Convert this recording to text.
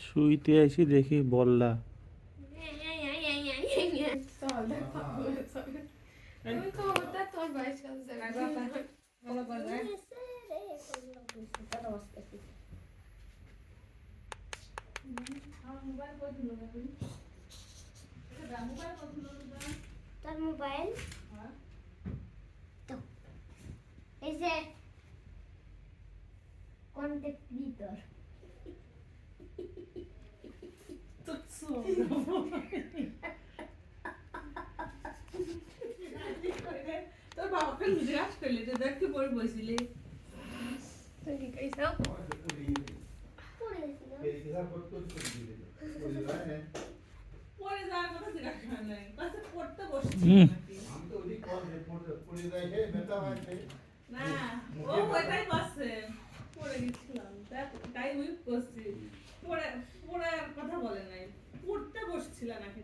শুইতে আসি দেখি বললা তোর মোবাইল তো এই যে কন্টেক্ট ক্রিয়েটর তোর বাবাকে জিজ্ঞাসা করলি তো দেখতে পড়ে বসিলি তুই কি কইছো পরে যাওয়ার কথা জিজ্ঞাসা করে নাই কাছে পড়তে বসছি না ও ওইটাই বসছে পড়ে গেছিলাম তাই উইপ করছি পড়ার কথা বলে নাই পড়তে বসছিল নাকি